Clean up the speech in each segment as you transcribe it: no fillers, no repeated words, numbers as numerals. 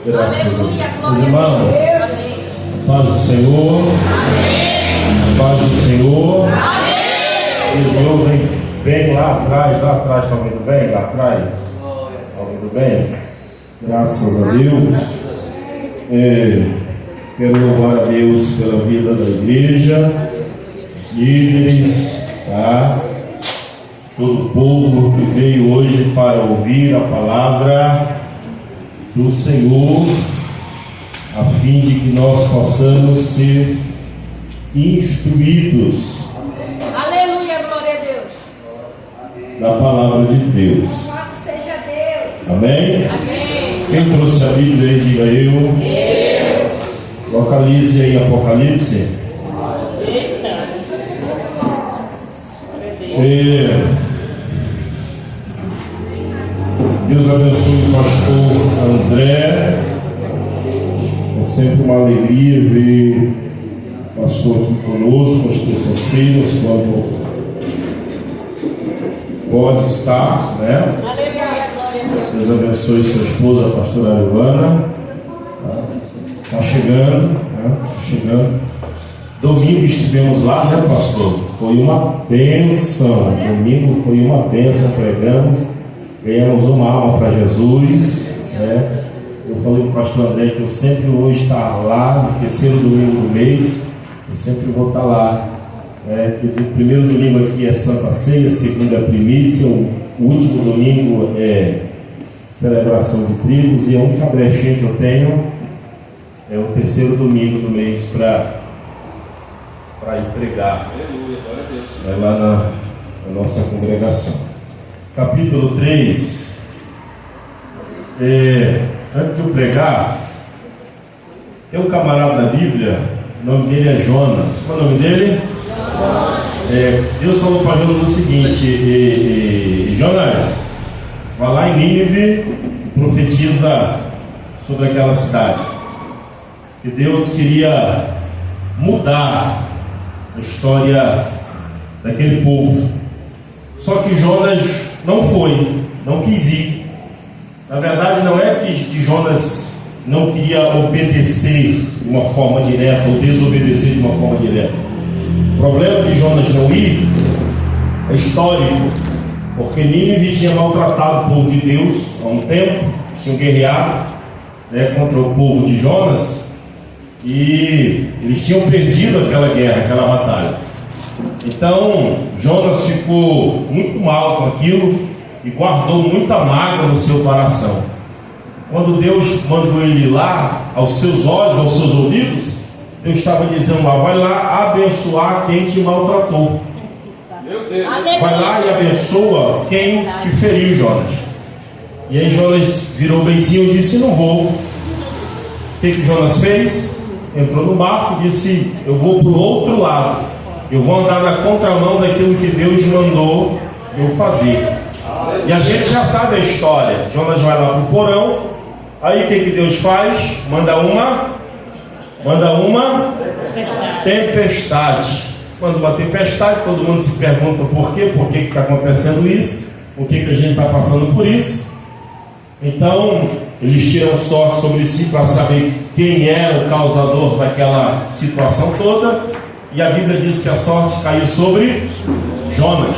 Graças a Deus. Meus irmãos, a paz do Senhor. A paz do Senhor. Vocês me ouvem bem lá atrás? Lá atrás está ouvindo bem? Lá atrás? Está ouvindo bem? Graças a Deus. Quero louvar a Deus pela vida da igreja, os líderes, tá? Todo o povo que veio hoje para ouvir a palavra do Senhor, a fim de que nós possamos ser instruídos. Aleluia, glória a Deus. Da palavra de Deus. Louvado seja Deus. Amém? Amém. Quem trouxe a Bíblia aí, diga eu. Localize aí Apocalipse. Deus abençoe o pastor André. É sempre uma alegria ver o pastor aqui conosco às terças-feiras, quando pode estar, né? Aleluia, glória a Deus. Deus abençoe sua esposa, a pastora Ivana. Está chegando, né? Tá chegando. Domingo estivemos lá, né, pastor? Foi uma bênção. Domingo foi uma bênção, pregamos, ganhamos uma alma para Jesus, né? Eu falei para o pastor André que eu sempre vou estar lá no terceiro domingo do mês, eu sempre vou estar lá. O primeiro domingo aqui é Santa Ceia, segundo é primícia, o último domingo é celebração de tribos, e a única brechinha que eu tenho é o terceiro domingo do mês para ir pregar. Aleluia, glória a Deus. Lá na nossa congregação. Capítulo 3. Antes de eu pregar, tem um camarada da Bíblia, o nome dele é Jonas. Qual é o nome dele? Deus falou para Jonas o seguinte: Jonas, vai lá em Nínive e profetiza sobre aquela cidade. Que Deus queria mudar a história daquele povo. Só que Jonas não foi, não quis ir. Na verdade, não é que Jonas não queria obedecer de uma forma direta ou desobedecer de uma forma direta. O problema de Jonas não ir é histórico, porque Nínive tinha maltratado o povo de Deus há um tempo, tinham guerreado, contra o povo de Jonas, e eles tinham perdido aquela guerra, aquela batalha. Então Jonas ficou muito mal com aquilo e guardou muita mágoa no seu coração. Quando Deus mandou ele ir lá, aos seus olhos, aos seus ouvidos, Deus estava dizendo lá: vai lá abençoar quem te maltratou. Meu Deus. Vai lá e abençoa quem te feriu, Jonas. E aí Jonas virou benzinho e disse: não vou. O que Jonas fez? Entrou no barco e disse: eu vou para o outro lado, eu vou andar na contramão daquilo que Deus mandou eu fazer. E a gente já sabe a história. Jonas vai lá para o porão. Aí o que Deus faz? Manda uma tempestade. Manda uma tempestade. Todo mundo se pergunta por que está acontecendo isso, por que a gente está passando por isso. Então eles tiram sorte sobre si para saber quem era o causador daquela situação toda. E a Bíblia diz que a sorte caiu sobre Jonas.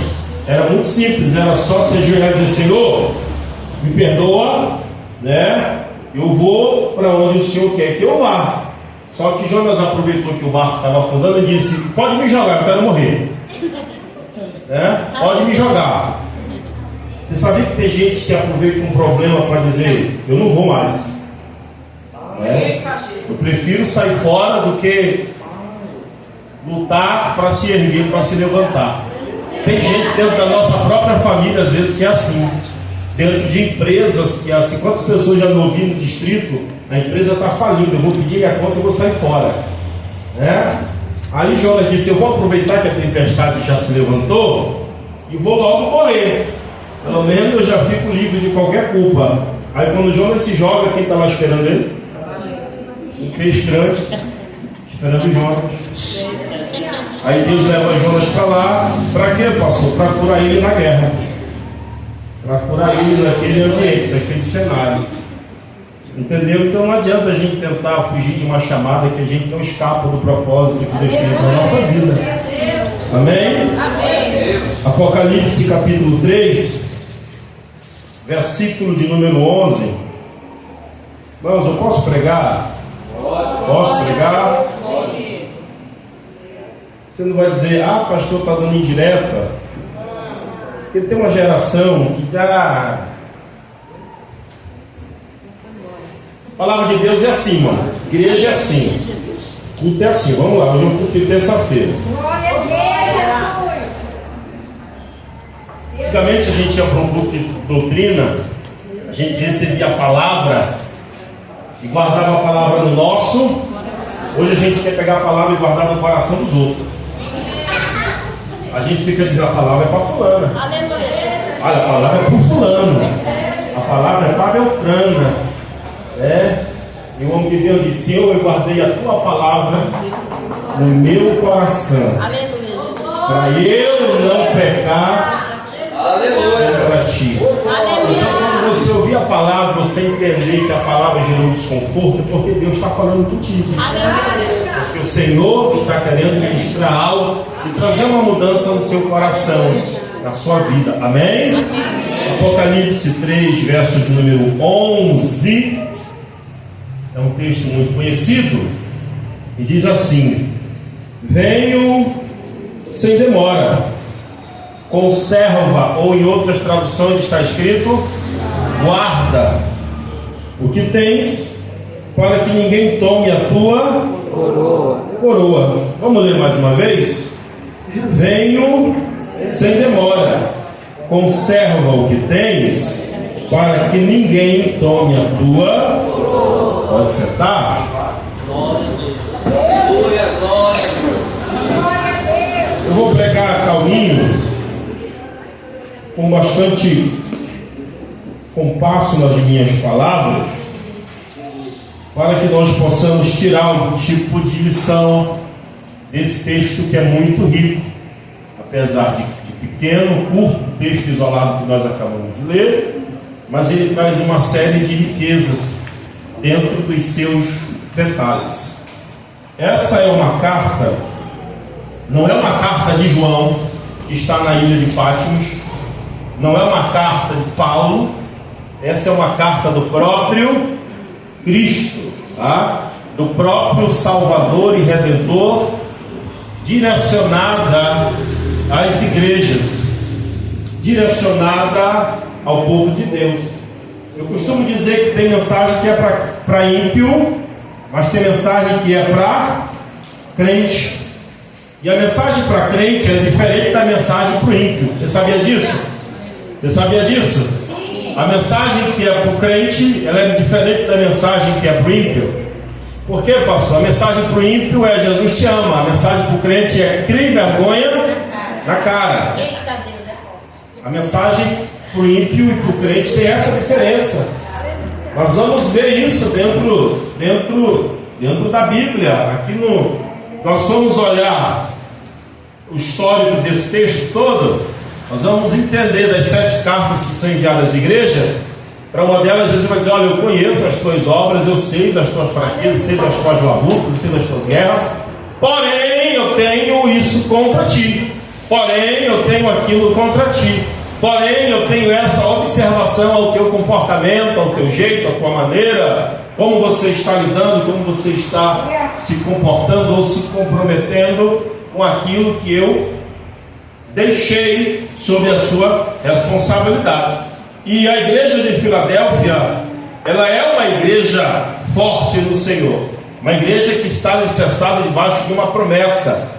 Era muito simples, era só se ajoelhar e dizer: Senhor, me perdoa, né? Eu vou para onde o Senhor quer que eu vá. Só que Jonas aproveitou que o barco estava afundando e disse: pode me jogar, eu quero morrer, pode me jogar. Você sabia que tem gente que aproveita um problema para dizer: eu não vou mais, eu prefiro sair fora do que lutar para se erguer, para se levantar. Tem gente dentro da nossa própria família, às vezes, que é assim. Dentro de empresas que é assim. Quantas pessoas já me ouviram no distrito? A empresa está falindo, eu vou pedir a conta e vou sair fora, Aí Jonas disse: eu vou aproveitar que a tempestade já se levantou e vou logo morrer. Pelo menos eu já fico livre de qualquer culpa. Aí quando Jonas se joga, quem está lá esperando ele? O pestante, esperando Jonas. Aí Deus leva Jonas para lá. Para quê, pastor? Para curar ele na guerra. Para curar ele naquele ambiente, naquele cenário. Entendeu? Então não adianta a gente tentar fugir de uma chamada que a gente não escapa do propósito que Deus tem para a nossa vida. Amém? Amém. Apocalipse capítulo 3, versículo de número 11. Irmãos, eu posso pregar? Posso pregar? Você não vai dizer, pastor, está dando indireta. Porque tem uma geração que já... A palavra de Deus é assim, mano. Igreja é assim. Culto é assim. Vamos lá, hoje é um culto de terça-feira. Glória a Deus, Jesus. Antigamente a gente ia para um culto de doutrina, a gente recebia a palavra e guardava a palavra no nosso. Hoje a gente quer pegar a palavra e guardar no coração dos outros. A gente fica dizendo, a palavra é para fulana. Aleluia. Olha, a palavra é para fulano. A palavra é para Beltrana. E o homem de Deus disse, Senhor, eu guardei a tua palavra no meu coração. Aleluia. Para eu não pecar contra ti. Então, quando você ouvir a palavra, você entender que a palavra gerou desconforto, é porque Deus está falando contigo. Porque o Senhor está querendo ministrar algo e trazer uma mudança no seu coração, na sua vida. Amém? Apocalipse 3, verso de número 11. É um texto muito conhecido. E diz assim: venho sem demora, conserva, ou em outras traduções está escrito, guarda o que tens, para que ninguém tome a tua coroa. Vamos ler mais uma vez? Venho sem demora, conserva o que tens, para que ninguém tome a tua coroa. Pode sentar? Eu vou pregar calminho, com bastante compasso nas minhas palavras, para que nós possamos tirar um tipo de lição desse texto que é muito rico, apesar de pequeno, curto, texto isolado que nós acabamos de ler, mas ele traz uma série de riquezas dentro dos seus detalhes. Essa é uma carta, não é uma carta de João, que está na ilha de Patmos, não é uma carta de Paulo, essa é uma carta do próprio Cristo, tá? Do próprio Salvador e Redentor, direcionada às igrejas, direcionada ao povo de Deus. Eu costumo dizer que tem mensagem que é para ímpio, mas tem mensagem que é para crente. E a mensagem para crente é diferente da mensagem para o ímpio. Você sabia disso? Você sabia disso? A mensagem que é para o crente, ela é diferente da mensagem que é para o ímpio. Por quê, pastor? A mensagem para o ímpio é Jesus te ama. A mensagem para o crente é crie vergonha na cara. A mensagem para o ímpio e para o crente tem essa diferença. Nós vamos ver isso dentro da Bíblia. Aqui nós vamos olhar o histórico desse texto todo. Nós vamos entender das 7 cartas que são enviadas às igrejas. Para uma delas, Jesus vai dizer: olha, eu conheço as tuas obras, eu sei das tuas fraquezas, sei das tuas lutas, sei das tuas guerras, porém eu tenho isso contra ti, porém eu tenho aquilo contra ti, porém eu tenho essa observação ao teu comportamento, ao teu jeito, à tua maneira, como você está lidando, como você está se comportando ou se comprometendo com aquilo que eu deixei sob a sua responsabilidade. E a igreja de Filadélfia, ela é uma igreja forte no Senhor, uma igreja que está alicerçada debaixo de uma promessa,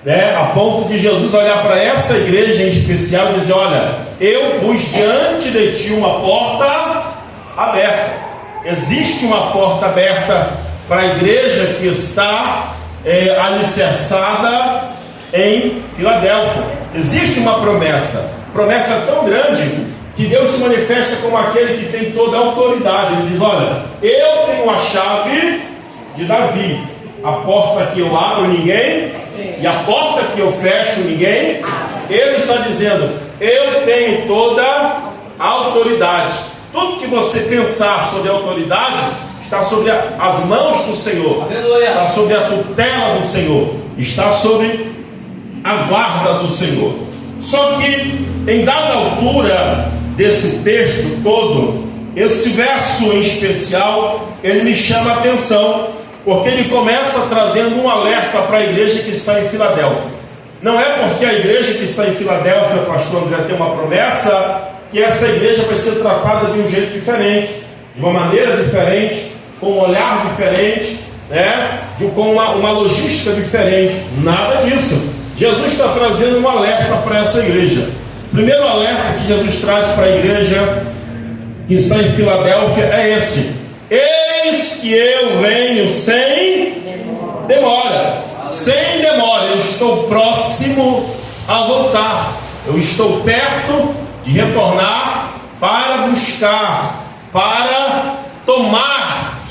né? A ponto de Jesus olhar para essa igreja em especial e dizer: olha, eu pus diante de ti uma porta aberta. Existe uma porta aberta para a igreja que está alicerçada em Filadélfia. Existe uma promessa tão grande que Deus se manifesta como aquele que tem toda a autoridade. Ele diz: olha, eu tenho a chave de Davi. A porta que eu abro, ninguém, e a porta que eu fecho, ninguém. Ele está dizendo: eu tenho toda a autoridade. Tudo que você pensar sobre a autoridade está sobre as mãos do Senhor, Aleluia. está sobre a tutela do Senhor, está sobre a guarda do Senhor. Só que em dada altura desse texto todo, esse verso em especial, ele me chama a atenção, porque ele começa trazendo um alerta para a igreja que está em Filadélfia. Não é porque a igreja que está em Filadélfia, pastor André, tem uma promessa, que essa igreja vai ser tratada de um jeito diferente, de uma maneira diferente, com um olhar diferente, né? Com uma logística diferente. Nada disso. Jesus está trazendo um alerta para essa igreja. O primeiro alerta que Jesus traz para a igreja que está em Filadélfia é esse: eis que eu venho sem demora. Sem demora, eu estou próximo a voltar. Eu estou perto de retornar para buscar, para tomar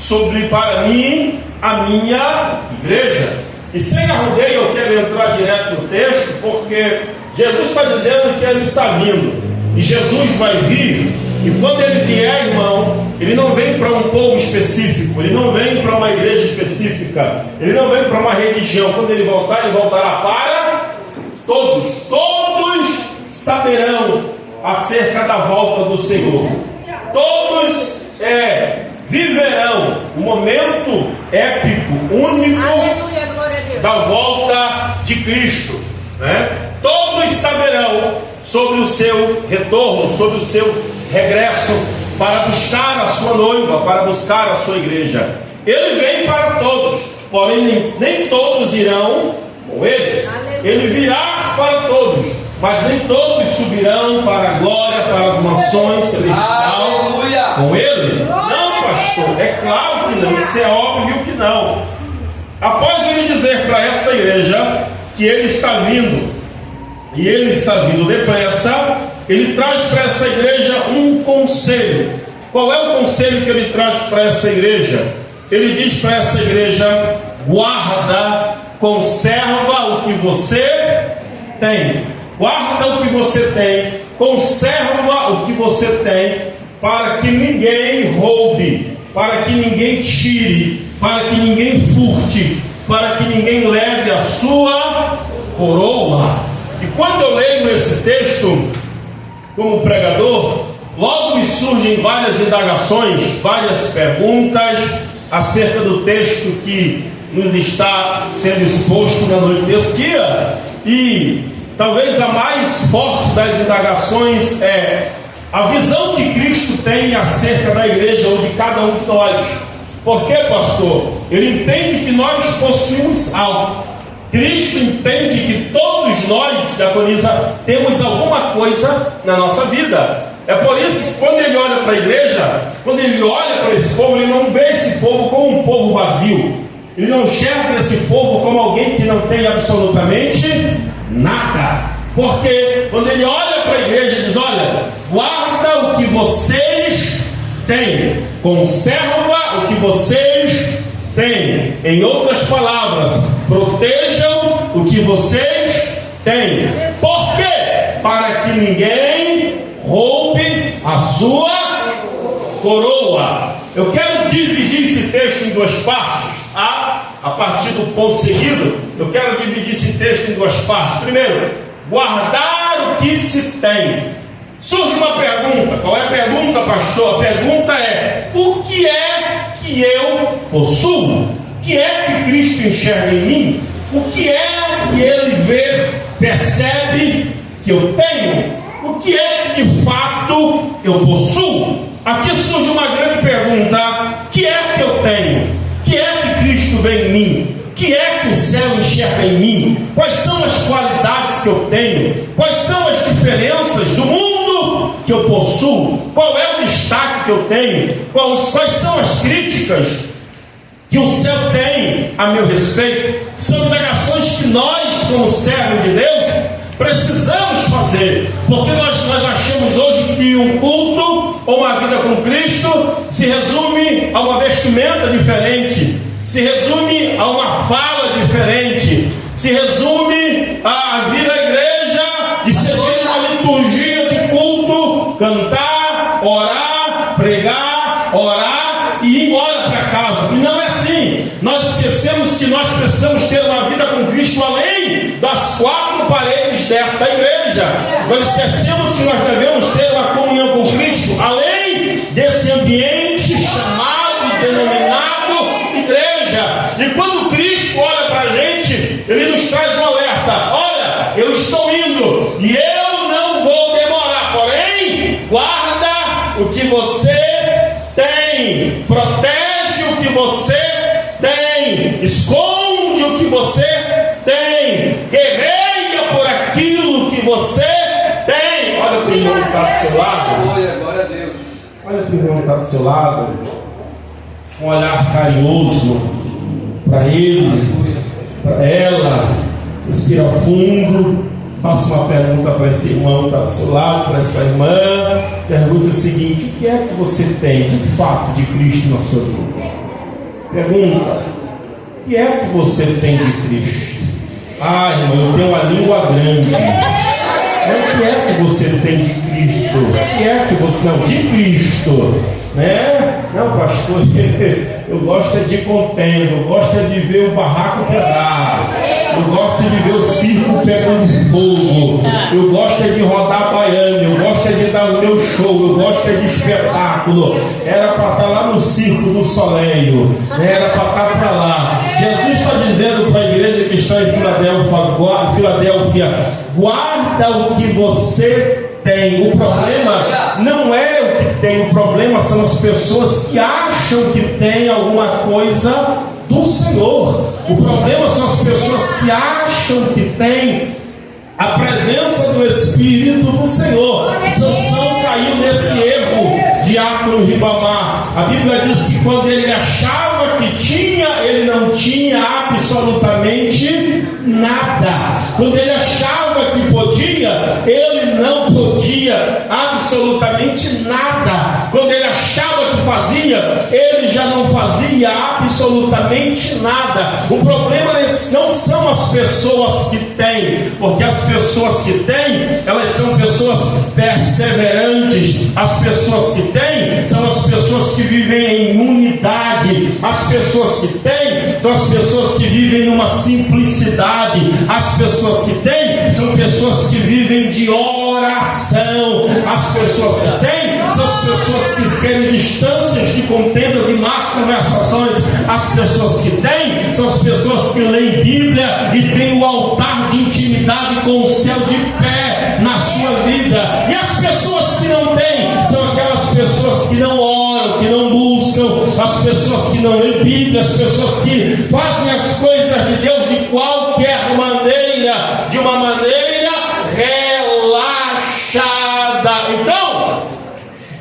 para mim a minha igreja. E sem arrudeio eu quero entrar direto no texto, porque Jesus está dizendo que ele está vindo. E Jesus vai vir. E quando ele vier, irmão, ele não vem para um povo específico, ele não vem para uma igreja específica, ele não vem para uma religião. Quando ele voltar, ele voltará para todos. Todos saberão acerca da volta do Senhor. Todos viverão o momento épico, único, Aleluia, glória a Deus, da volta de Cristo, né? Todos saberão sobre o seu retorno, sobre o seu regresso, para buscar a sua noiva, para buscar a sua igreja. Ele vem para todos, porém nem todos irão com eles. Ele virá para todos, mas nem todos subirão para a glória, para as mansões celestiais com ele. Não, pastor, é claro que não, isso é óbvio que não. Após ele dizer para esta igreja que ele está vindo, e ele está vindo depressa, ele traz para essa igreja um conselho. Qual é o conselho que ele traz para essa igreja? Ele diz para essa igreja: guarda, conserva o que você tem. Guarda o que você tem, conserva o que você tem, para que ninguém roube, para que ninguém tire, para que ninguém furte, para que ninguém leve a sua coroa. E quando eu leio esse texto, como pregador, logo me surgem várias indagações, várias perguntas acerca do texto que nos está sendo exposto na noite desse dia. E talvez a mais forte das indagações é a visão que Cristo tem acerca da igreja ou de cada um de nós. Por quê, pastor? Ele entende que nós possuímos algo. Cristo entende que todos nós, diaconisa, temos alguma coisa na nossa vida. É por isso que quando ele olha para a igreja, quando ele olha para esse povo, ele não vê esse povo como um povo vazio. Ele não enxerga esse povo como alguém que não tem absolutamente nada. Porque quando ele olha para a igreja, ele diz: olha, guarda o que vocês têm, conserva o que vocês têm. Em outras palavras, protejam o que vocês têm. Por quê? Para que ninguém roube a sua coroa. Eu quero dividir esse texto em duas partes. A partir do ponto seguido, eu quero dividir esse texto em duas partes. Primeiro, guardar o que se tem. Surge uma pergunta. Qual é a pergunta, pastor? A pergunta é: o que é que eu possuo? O que é que Cristo enxerga em mim? O que é que ele vê, percebe que eu tenho? O que é que de fato eu possuo? Aqui surge uma grande pergunta: o que é que eu tenho? O que é que Cristo vê em mim? O que é que o céu enxerga em mim? Quais são as qualidades que eu tenho? Quais são as diferenças do mundo que eu possuo? Qual é o destaque que eu tenho? Quais são as críticas que o céu tem a meu respeito? São indagações que nós, como servos de Deus, precisamos fazer, porque nós achamos hoje que um culto ou uma vida com Cristo se resume a uma vestimenta diferente, se resume a uma fala diferente, se resume a vir à igreja e seguir uma liturgia de culto, cantar, orar, orar e ir embora para casa. E não é assim. Nós esquecemos que nós precisamos ter uma vida com Cristo além das quatro paredes desta igreja. Nós esquecemos que nós devemos ter uma comunhão com Cristo além desse ambiente chamado e denominado igreja. E quando Cristo olha para a gente, Ele nos traz um alerta: olha, eu estou indo e eu não vou demorar, porém, guarda o que você tem, protege o que você tem, esconde o que você tem, guerreia por aquilo que você tem. Olha o irmão que está do seu lado. Glória a Deus. Olha o irmão que está do seu lado. Um olhar carinhoso para ele, para ela. Respira fundo. Faça uma pergunta para esse irmão que está do seu lado, para essa irmã. Pergunte o seguinte: o que é que você tem de fato de Cristo na sua vida? Pergunta: o que é que você tem de Cristo? Ah, irmão, eu tenho uma língua grande. O que é que você tem de Cristo? O que é que você... Não, de Cristo, né? Não, pastor, eu gosto de contenda, eu gosto de ver o barraco quebrar, eu gosto de ver o circo pegando fogo, eu gosto de rodar baiano, eu gosto de dar o meu show, eu gosto de espetáculo. Era para estar lá no circo do Soleil, era para estar para lá. Jesus está dizendo para a igreja que está em Filadélfia: guarda o que você tem. O problema não é o que tem, o problema são as pessoas que acham que tem alguma coisa do Senhor. O problema são as pessoas que acham que tem a presença do Espírito do Senhor. Sansão caiu nesse erro, diácono Ribamar. A Bíblia diz que quando ele achava que tinha, ele não tinha absolutamente nada. Quando ele achava que podia, ele não podia absolutamente nada. Quando ele achava que fazia, ele já não fazia absolutamente nada. O problema não são as pessoas que têm, porque as pessoas que têm, elas são pessoas perseverantes. As pessoas que têm são as pessoas que vivem em unidade. As pessoas que têm são as pessoas que vivem numa simplicidade. As pessoas que têm são pessoas que vivem de oração. As pessoas que têm são as pessoas que querem distâncias de contendas e más conversações. As pessoas que têm são as pessoas que leem Bíblia e têm o altar de intimidade com o céu de pé na sua vida. E as pessoas que não têm são aquelas pessoas que não oram, que não buscam, as pessoas que não leem Bíblia, as pessoas que fazem as coisas de Deus de qualquer maneira, de uma maneira relaxada. Então,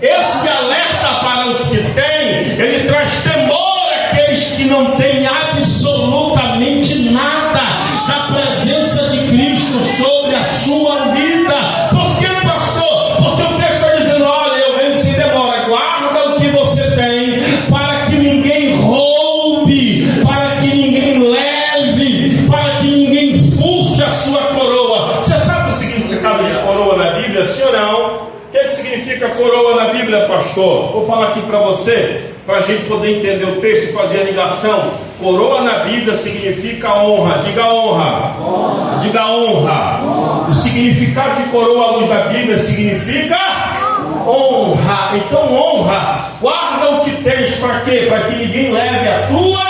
esse alerta para os que têm, ele traz temor àqueles que não têm absolutamente nada da presença de Cristo sobre a sua vida. Por que, pastor? Porque o texto está dizendo: olha, eu venho sem demora, guarda o que você tem, para que ninguém roube, para que ninguém leve, para que ninguém furte a sua coroa. Você sabe o significado de coroa na Bíblia, sim ou não? O que significa coroa na Bíblia, pastor? Vou falar aqui para você, para a gente poder entender o texto e fazer a ligação. Coroa na Bíblia significa honra. Diga honra. Honra. Diga honra. Honra. O significado de coroa à luz da Bíblia significa honra. Então honra. Guarda o que tens para quê? Para que ninguém leve a tua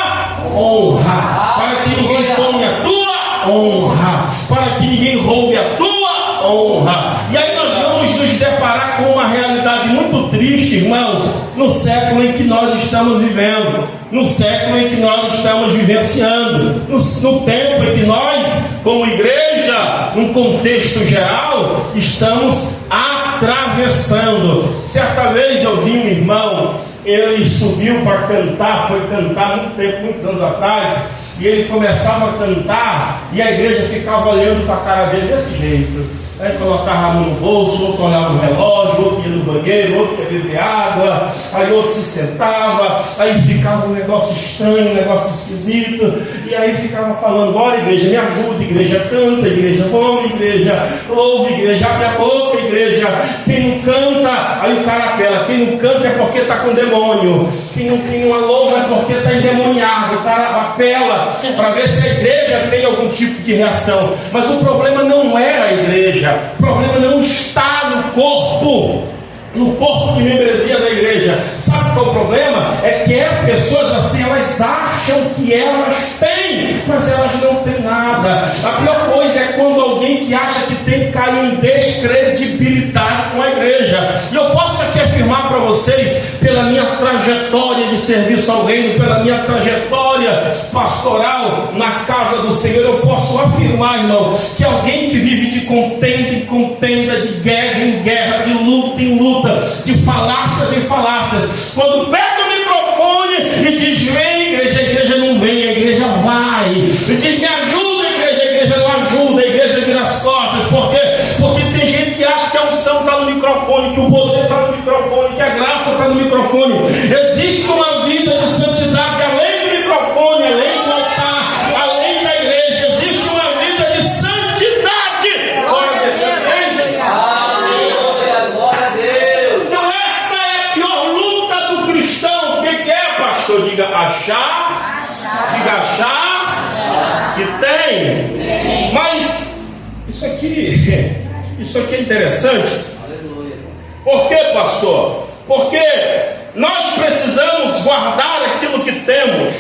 honra. Para que ninguém tome a tua honra. Para que ninguém roube a tua honra. E aí nós vamos nos deparar com uma realidade muito triste, irmãos, no século em que nós estamos vivendo, no século em que nós estamos vivenciando, no tempo em que nós, como igreja, num contexto geral, estamos atravessando. Certa vez eu vi um irmão, ele subiu para cantar, foi cantar muito tempo, muitos anos atrás, e ele começava a cantar, e a igreja ficava olhando para a cara dele desse jeito. Aí colocava a mão no bolso, outro olhava no relógio, outro ia no banheiro, outro ia beber água, aí outro se sentava, aí ficava um negócio estranho, um negócio esquisito, e E aí ficava falando: olha, igreja, me ajuda, igreja canta, igreja vamos, igreja louva, igreja abre a boca, igreja. Quem não canta, aí o cara apela: quem não canta é porque está com demônio, quem não louva é porque está endemoniado. O cara apela para ver se a igreja tem algum tipo de reação. Mas o problema não era a igreja, o problema não está no corpo de membresia da igreja. Sabe qual é o problema? É que as pessoas assim, elas acham que elas têm, mas elas não têm nada. A pior coisa é quando alguém que acha que tem cai em descredibilidade com a igreja. E eu posso aqui afirmar para vocês, pela minha trajetória de serviço ao reino, pela minha trajetória pastoral na casa do Senhor, eu posso afirmar, irmão, que alguém que vive de contenda em contenda, de guerra em guerra, de luta em luta, de falácias em falácias, quando pega o microfone e diz: vem igreja, a igreja não vem, a igreja vai. E diz: me ajuda, a igreja não ajuda, a igreja vira as costas. Por quê? Porque tem gente que acha que a unção está no microfone, que o poder está no microfone, que a graça está no microfone. Existe uma vida de santidade além do microfone, além do altar, além da igreja. Existe uma vida de santidade. Glória a Deus. Diga achar, diga achar que tem. Mas isso aqui é interessante. Por quê, pastor? Porque nós precisamos guardar aquilo que temos,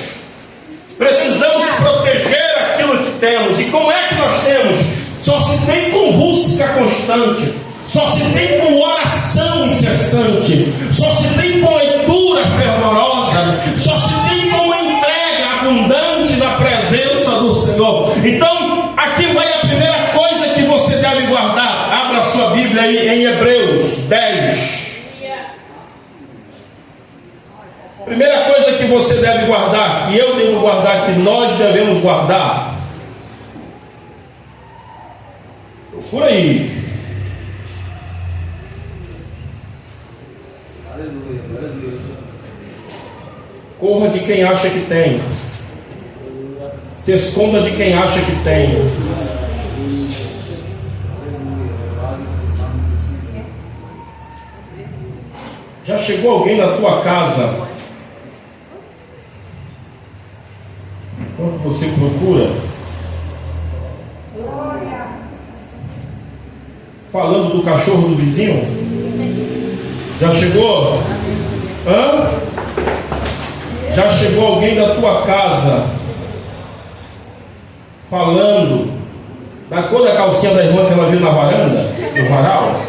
precisamos proteger aquilo que temos. E como é que nós temos? Só se tem com busca constante, só se tem com oração incessante, só se tem com leitura fervorosa, só se tem com uma entrega abundante da presença do Senhor. Então, aqui vai a primeira coisa que você deve guardar. Abra sua Bíblia aí em Hebreus 10. Primeira coisa que você deve guardar, que eu devo guardar, que nós devemos guardar. Procura aí. Corra de quem acha que tem. Se esconda de quem acha que tem. Já chegou alguém na tua casa? Enquanto você procura, falando do cachorro do vizinho? Já chegou? Hã? Já chegou alguém da tua casa falando da cor da calcinha da irmã que ela viu na varanda, no varal?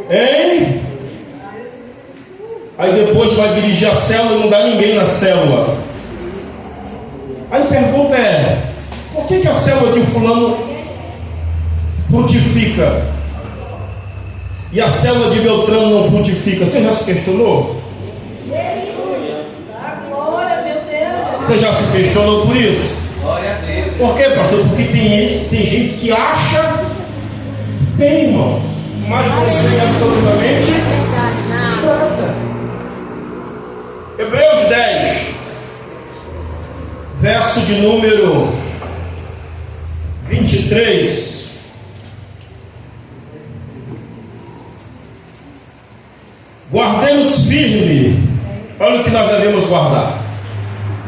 Hein? Aí depois vai dirigir a célula e não dá ninguém na célula. Aí a pergunta é: por que a célula de fulano frutifica e a célula de Beltrano não frutifica? Você já se questionou? Você já se questionou por isso? Por quê, pastor? Porque tem gente que acha que tem, irmão, mas não tem absolutamente nada. Hebreus 10, verso de número 23. Guardemos firme. Olha o que nós devemos guardar.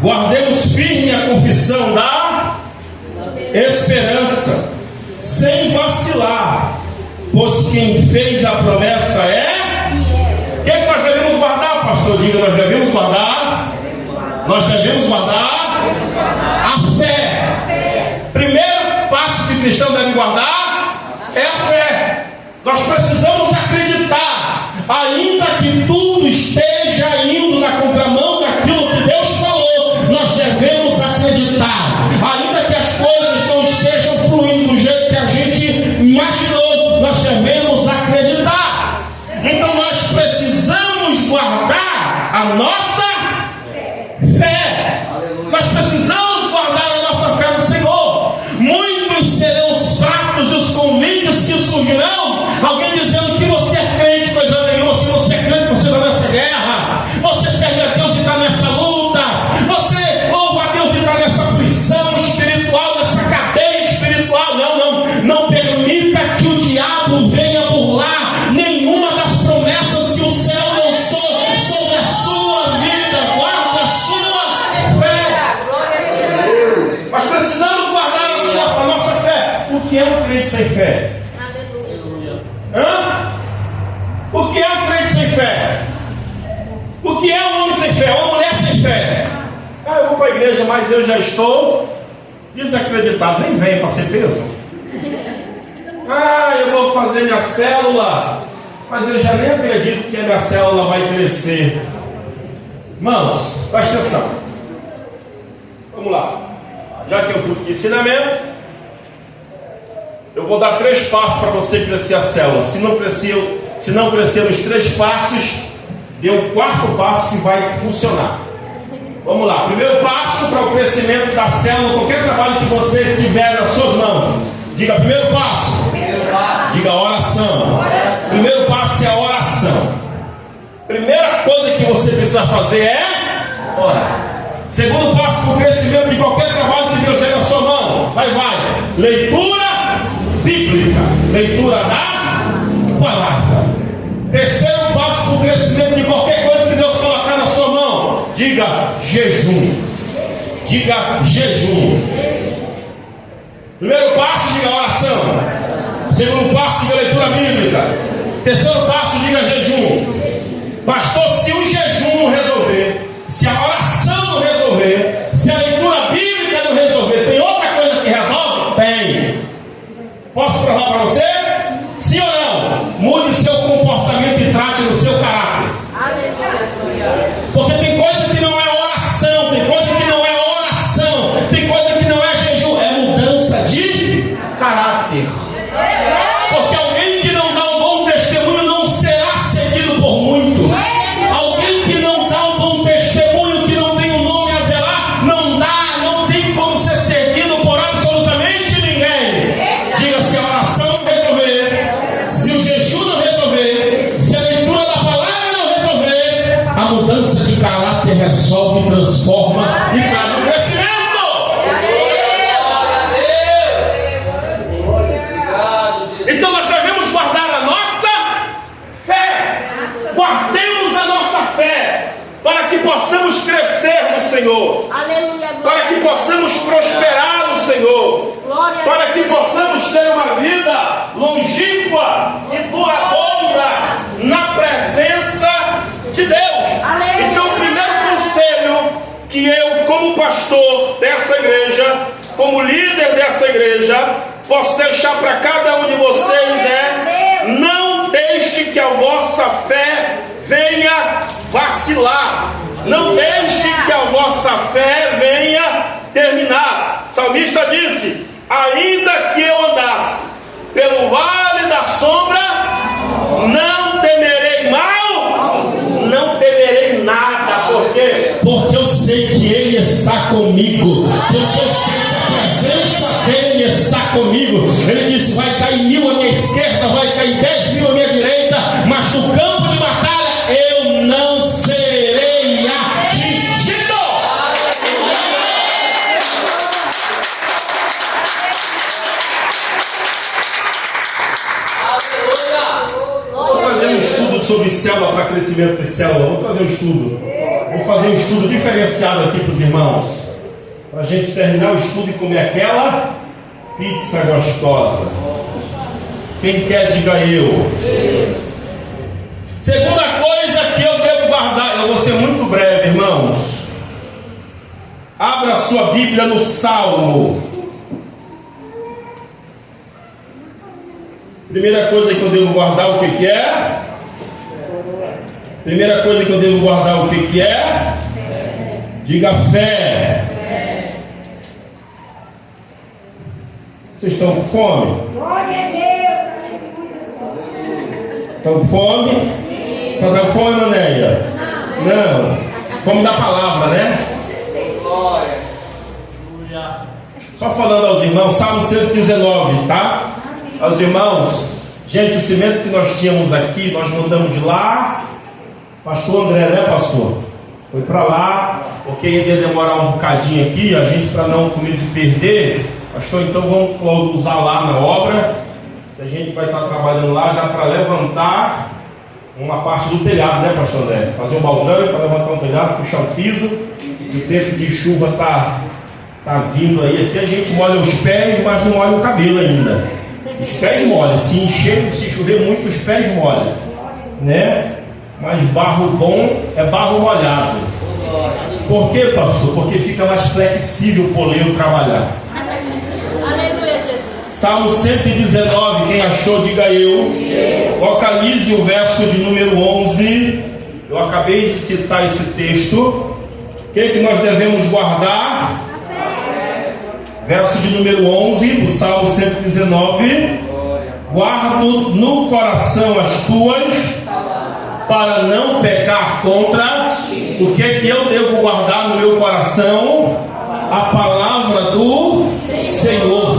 Guardemos firme a confissão da esperança, sem vacilar, pois quem fez a promessa é. O que é que nós devemos guardar, pastor? Diga: nós devemos guardar. Nós devemos guardar a fé. Primeiro passo que o cristão deve guardar é a fé. Nós precisamos acreditar, ainda que tudo esteja indo na contramão daquilo que Deus falou. Nós devemos acreditar, ainda que as coisas não estejam fluindo do jeito que a gente imaginou. Nós devemos acreditar. Então nós precisamos guardar a nossa fé. Nós precisamos guardar a nossa fé no Senhor. Muitos serão os pratos e os convites que surgirão. Alguém dizendo que você é crente, coisa nenhuma. Se você é crente, você está nessa guerra. Você serve a Deus e está nessa luta. Você louva a sem fé? Hã? O que é um crente sem fé? O que é um homem sem fé? Uma mulher sem fé? Ah, eu vou para a igreja, mas eu já estou desacreditado. Nem venho para ser peso. Ah, eu vou fazer minha célula, mas eu já nem acredito que a minha célula vai crescer. Irmãos, presta atenção. Vamos lá. Já que eu estou de ensinamento, eu vou dar 3 passos para você crescer a célula. Se não crescer os 3 passos, dê o 4º passo que vai funcionar. Vamos lá. Primeiro passo para o crescimento da célula, qualquer trabalho que você tiver nas suas mãos. Diga primeiro passo. Diga oração. Primeiro passo é a oração. Primeira coisa que você precisa fazer é orar. Segundo passo para o crescimento de qualquer trabalho que Deus der na sua mão. Vai. Leitura bíblica. Leitura da palavra. Terceiro passo para o crescimento de qualquer coisa que Deus colocar na sua mão. Diga jejum. Diga jejum. Primeiro passo, diga oração. Segundo passo, diga leitura bíblica. Terceiro passo, diga jejum. Pastor, se o jejum não resolver, se a oração não resolver, se a leitura bíblica não resolver, tem outra coisa que resolve? Tem. Posso provar para você? Sim ou não? Mude seu comportamento e trate no seu caráter. Porque tem coisa que não é oração, tem coisa que não é oração, tem coisa que não é jejum, é mudança de caráter. Porque alguém que não dá um bom testemunho não será seguido por muitos. Alguém que não dá um bom testemunho, que não tem um nome a zelar, não tem como ser seguido por absolutamente ninguém. Diga, se a oração não resolver, se o jejum não resolver, se a leitura da palavra não resolver, a mudança de caráter resolve, transforma e traz um crescimento. Então nós devemos guardar a nossa fé. Guardemos a nossa fé para que possamos crescer no Senhor. Aleluia. Para que possamos prosperar no Senhor. Para que possamos ter uma vida longínqua e duradoura na presença de Deus. Aleluia. Então o primeiro conselho que eu, como pastor desta igreja, como líder desta igreja, posso deixar para cada um de vocês é: não deixe que a vossa fé venha vacilar. Não deixe que a vossa fé venha terminar. O salmista disse: ainda que eu andasse pelo vale da sombra, não temerei mal, não temerei nada. Por quê? Porque eu sei que Ele está comigo. Porque eu sei que a presença dEle está comigo. Ele disse: vai cair 1000 à minha esquerda, vai cair 10.000 à minha direita, mas no campo de batalha eu não serei atingido. Vou fazer um estudo sobre célula para crescimento de célula. Vou fazer um estudo. Vou fazer um estudo diferenciado aqui para os irmãos, para a gente terminar o estudo e comer aquela pizza gostosa. Quem quer, diga eu. Segunda coisa que eu devo guardar, eu vou ser muito breve, irmãos. Abra sua Bíblia no Salmo. Primeira coisa que eu devo guardar, o que é? Primeira coisa que eu devo guardar, o que é? Diga fé. Vocês estão com fome? Estão com fome? Só está com fome, Manéia? Não. Fome da palavra, né? Só falando aos irmãos, Salmo 119, tá? Aos irmãos, gente, o cimento que nós tínhamos aqui, nós mandamos lá. Pastor André, né, pastor? Foi para lá, porque ia demorar um bocadinho aqui, a gente, para não com medo de perder, pastor, então vamos usar lá na obra. A gente vai estar trabalhando lá já para levantar uma parte do telhado, né, pastor André? Fazer um baldrame para levantar um telhado, puxar o piso. O tempo de chuva está vindo aí. Aqui a gente molha os pés, mas não molha o cabelo ainda. Os pés molham. Se encher, se chover muito, os pés molham, né? Mas barro bom é barro molhado. Por quê, pastor? Porque fica mais flexível o poleiro trabalhar. Aleluia, Jesus. Salmo 119, quem achou, diga eu. Localize o verso de número 11. Eu acabei de citar esse texto. O que é que nós devemos guardar? Verso de número 11 do Salmo 119. Guardo no coração as tuas, para não pecar contra. O que é que eu devo guardar no meu coração? A palavra do Senhor.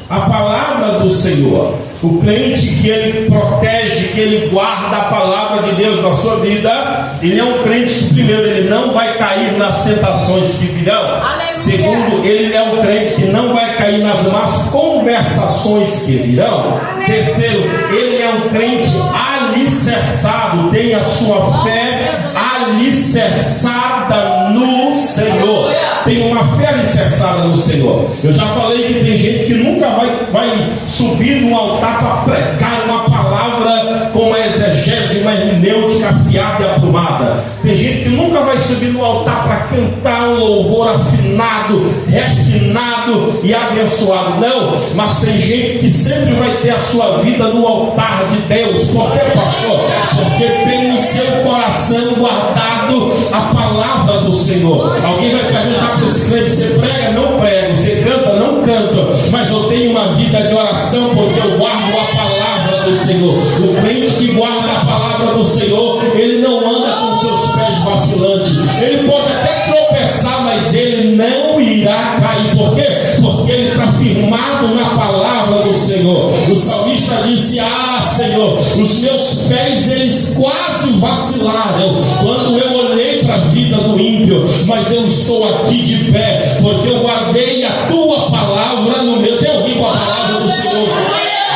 A palavra do Senhor. O crente que ele protege, que ele guarda a palavra de Deus na sua vida, ele é um crente que, primeiro, ele não vai cair nas tentações que virão. Aleluia. Segundo, ele é um crente que não vai cair nas más conversações que virão. Terceiro, ele é um crente alicerçado, tem a sua fé alicerçada no Senhor. Tem uma fé alicerçada no Senhor. Eu já falei que tem gente que nunca vai subir no altar para pregar uma palavra com uma exegese, uma hermenêutica afiada e aprumada. Tem gente que nunca vai subir no altar para cantar um louvor afinado, refinado e abençoado. Não, mas tem gente que sempre vai ter a sua vida no altar de Deus. Por quê, pastor? Porque tem no seu coração guardado a palavra do Senhor. Alguém vai perguntar para esse crente: você prega? Não prego. Você canta? Não canto. Mas eu tenho uma vida de oração porque eu guardo a palavra do Senhor. O crente que guarda a palavra do Senhor, ele não anda com seus pés vacilantes. Ele pode até tropeçar, mas ele não irá cair. Por quê? Porque ele está firmado na palavra do Senhor. O salmista disse: ah, Senhor, os meus pés eles quase vacilaram quando eu olhei para a vida do ímpio, mas eu estou aqui de pé porque eu guardei a tua palavra no meu. Tem alguém com a palavra do Senhor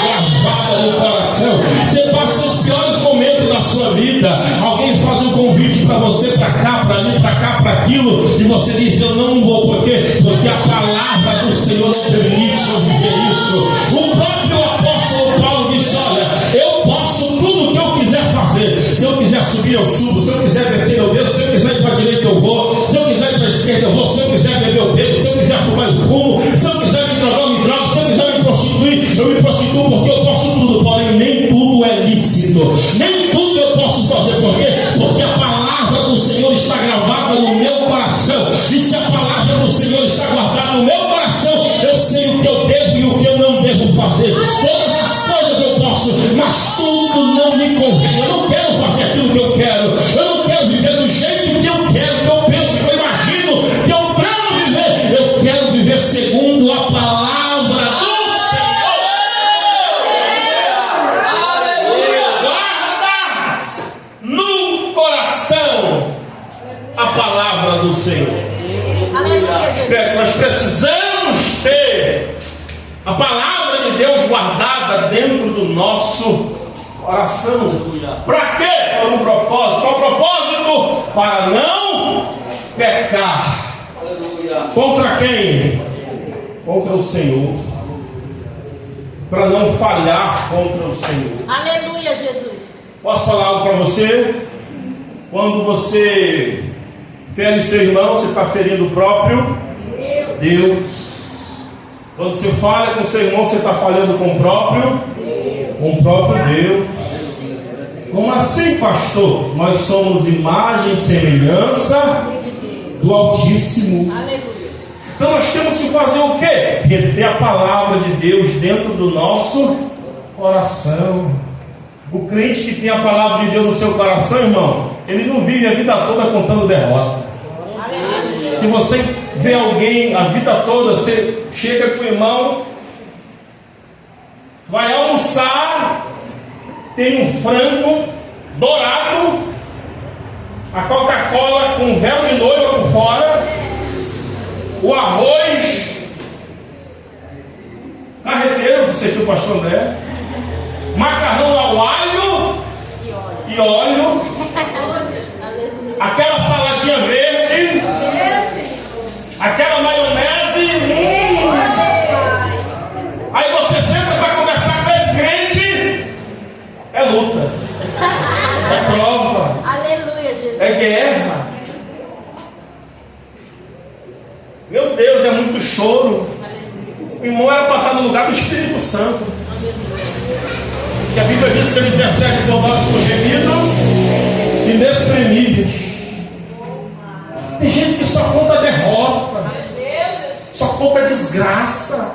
gravada no coração? Você passa os piores momentos da sua vida, alguém faz um convite para você, para cá, para ali, para cá, para aquilo, e você diz: eu não vou. Por quê? Porque a palavra do Senhor não permite eu viver isso. O próprio apóstolo Paulo disse: olha, eu posso tudo o que eu quiser fazer. Se eu quiser subir, eu subo. Se eu quiser descer, eu desço. Se eu quiser ir para a direita, eu vou. Se eu quiser ir para a esquerda, eu vou. Se eu quiser beber, eu bebo. Se eu quiser fumar, eu fumo. Se eu quiser me drogar, eu me drogo. Se eu quiser me prostituir, eu me prostituo, porque eu posso tudo. Porém, nem tudo é lícito. Nem tudo eu posso fazer. Por quê? Porque a palavra do Senhor está gravada no meu coração. E se a palavra do Senhor está guardada no meu coração, eu sei o que eu devo e o que eu não devo fazer. Todas as coisas eu posso, mas tudo não me convém. Eu não quero fazer aquilo que eu quero. Eu não quero viver do jeito que eu quero, que eu penso, que eu imagino, que eu plano viver. Eu quero viver segundo a palavra do Senhor. Guarda no coração a palavra do Senhor. Nós precisamos ter a palavra de Deus guardada dentro do nosso coração. Para quê? Por um propósito. Qual o propósito? Para não pecar. Contra quem? Contra o Senhor. Para não falhar contra o Senhor. Aleluia, Jesus. Posso falar algo para você? Quando você fere seu irmão, você está ferindo o próprio Deus. Quando você falha com seu irmão, você está falhando com o próprio Deus. Como assim, pastor? Nós somos imagem e semelhança do Altíssimo. Aleluia. Então nós temos que fazer o quê? Reter a palavra de Deus dentro do nosso coração. O crente que tem a palavra de Deus no seu coração, irmão, ele não vive a vida toda contando derrota. Aleluia. Se você vê alguém a vida toda, você chega com o irmão, vai almoçar, tem um frango dourado, a Coca-Cola com véu de noiva por fora, o arroz carreteiro, que serviu o pastor André, macarrão ao alho e óleo, aquela saladinha verde, aquela maionese. Aí você senta para conversar É guerra. Meu Deus, é muito choro. O irmão era para estar no lugar do Espírito Santo. Que a Bíblia diz que ele intercede por nós com gemidos inexprimíveis. Tem gente que só conta derrota, só conta desgraça.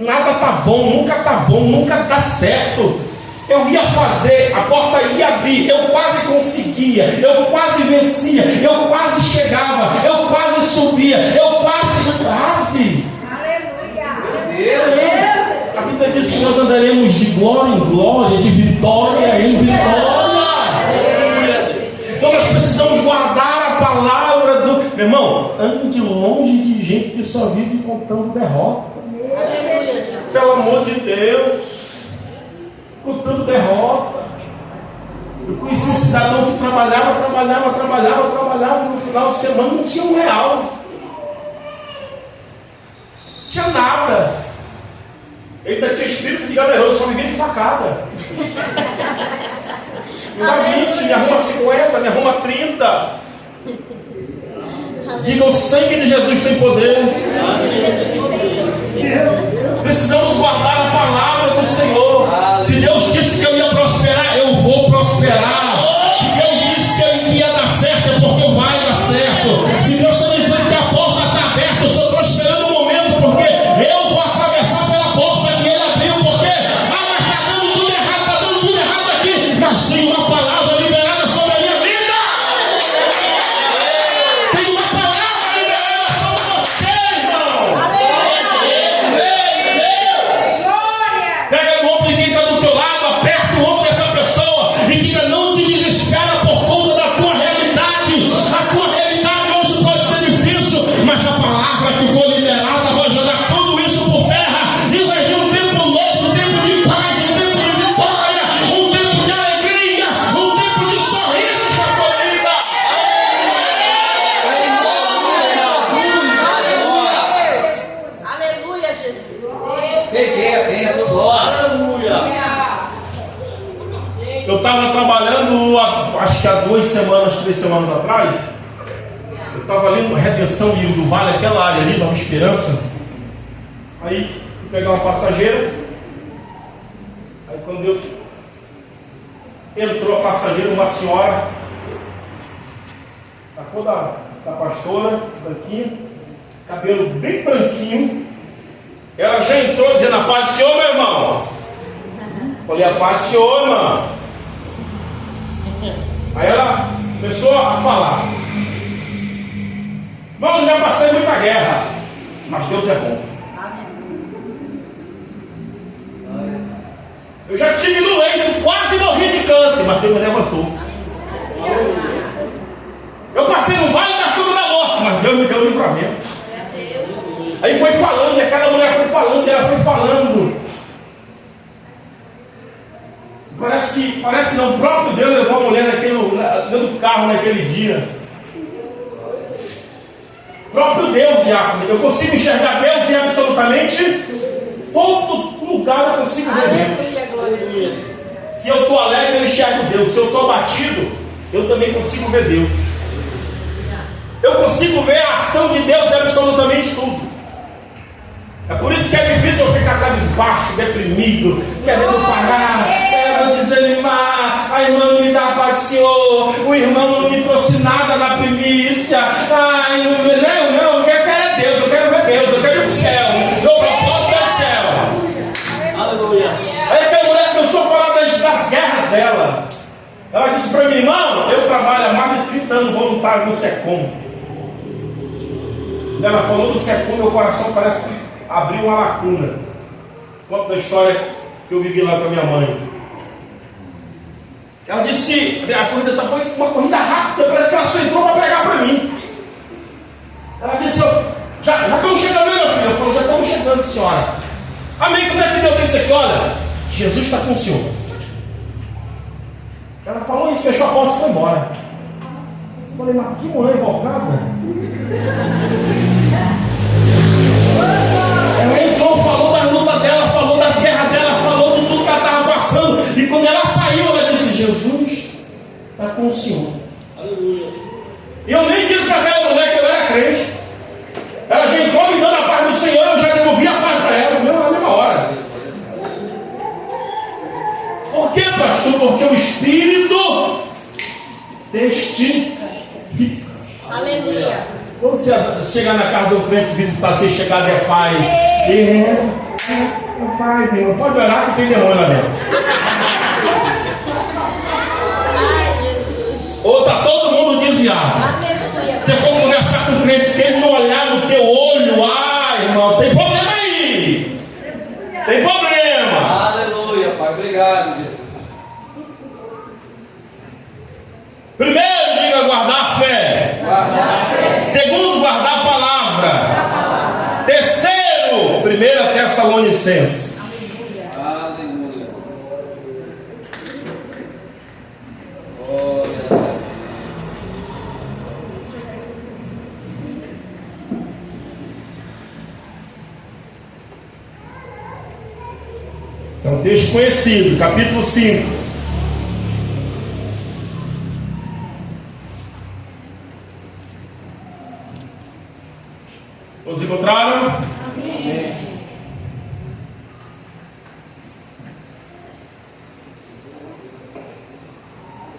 Nada tá bom, nunca tá bom, nunca dá certo. Eu ia fazer, a porta ia abrir, eu quase conseguia, eu quase vencia, eu quase chegava, eu quase subia, eu quase. A Bíblia diz que nós andaremos de glória em glória, de vitória em vitória. Então nós precisamos guardar a palavra do... Meu irmão, ande longe de gente que só vive contando derrota. Pelo amor de Deus, contando derrota. Eu conheci um cidadão que trabalhava, no final de semana não tinha R$1. Não tinha nada. Ele ainda tinha espírito de galeroso, só vivia de facada. Me dá 20, me arruma 50, me arruma 30. Diga: o sangue de Jesus tem poder. Precisamos guardar a palavra do Senhor. Se Deus disse que eu ia prosperar, eu vou prosperar. Se Deus disse que eu ia dar certo, é porque vai dar certo. Se Deus está dizendo que a porta está aberta, eu estou esperando o momento, porque eu vou atravessar pela porta que Ele abriu. Porque mas está dando tudo errado aqui. Mas tem uma palavra liberada sobre a minha vida. Tem uma palavra liberada sobre você, irmão. Pega o ombro de quem está do teu lado, aperta o ombro dessa pessoa e diga: não te desespera por conta da tua realidade. A tua realidade hoje pode ser difícil, mas a palavra que for liberada vai jogar tudo isso por terra e vai vir um tempo novo, um tempo de paz, um tempo de vitória, um tempo de alegria, um tempo de sorriso para a tua vida. Aleluia, Jesus. Peguei a bênção, glória. Eu estava trabalhando, acho que há 2 semanas, 3 semanas atrás. Eu estava ali no Redenção do Vale, aquela área ali, Nova Esperança. Aí fui pegar uma passageira. Aí quando entrou a passageira, uma senhora, da cor da pastora, branquinha, cabelo bem branquinho. Ela já entrou dizendo: a paz do Senhor, meu irmão. Falei: a paz do Senhor, irmão. Aí ela começou a falar: irmão, eu já passei muita guerra, mas Deus é bom. Eu já estive no leito, quase morri de câncer, mas Deus me levantou. Eu passei no vale da sombra da morte, mas Deus me deu o livramento. Aí foi falando, e aquela mulher foi falando, e ela foi falando. Parece não, o próprio Deus levou a mulher dentro do carro naquele dia. O próprio Deus, Diácono. Eu consigo enxergar Deus em absolutamente todo lugar. Eu consigo ver Deus. Se eu estou alegre, eu enxergo Deus. Se eu estou abatido, eu também consigo ver Deus. Eu consigo ver a ação de Deus em absolutamente tudo. É por isso que é difícil eu ficar cabisbaixo, deprimido, querendo parar, querendo desanimar. A irmã não me dá a paz do Senhor, o irmão não me trouxe nada na primícia. Ai, não, eu quero é Deus, eu quero ver Deus, eu quero ir para o céu. Meu propósito é o céu. Aleluia. Aí a mulher começou a falar das guerras dela. Ela disse para mim: irmão, eu trabalho há mais de 30 anos voluntário no SECOM. Ela falou do SECOM, meu coração parece que abriu uma lacuna. Conta da história que eu vivi lá com a minha mãe. Ela disse: a corrida foi uma corrida rápida, parece que ela só entrou para pregar para mim. Ela disse: já estamos chegando, né, meu filho? Eu falei: já estamos chegando, senhora. Amém, como é que Deus disse aqui? Olha, Jesus está com o senhor. Ela falou isso, fechou a porta e foi embora. Eu falei: mas que mulher invocada. Ela entrou, falou das lutas dela, falou das guerras dela, falou de tudo que ela estava passando. E quando ela saiu, ela disse: Jesus está com o Senhor. E eu nem disse para aquela mulher que eu era crente. Ela já entrou me dando a paz do Senhor, eu já devolvi a paz para ela na mesma hora. Por que, pastor? Porque o Espírito testifica. Aleluia. Quando você chegar na casa do crente, visitar, você chegar de paz. Paz, irmão. Pode orar que tem demônio lá dentro. Ai, Jesus. Ou está todo mundo desviado. Aleluia. Você for conversar com o crente, que ele não olhar no teu olho, irmão, tem problema aí. Tem problema. Aleluia, Pai. Obrigado, Jesus. Primeiro, diga guardar a fé. Segundo, guardar a palavra. Terceiro, 1 Tessalonicenses. Aleluia. Glória a Deus. Esse é um texto conhecido, capítulo 5. Todos encontraram? Amém.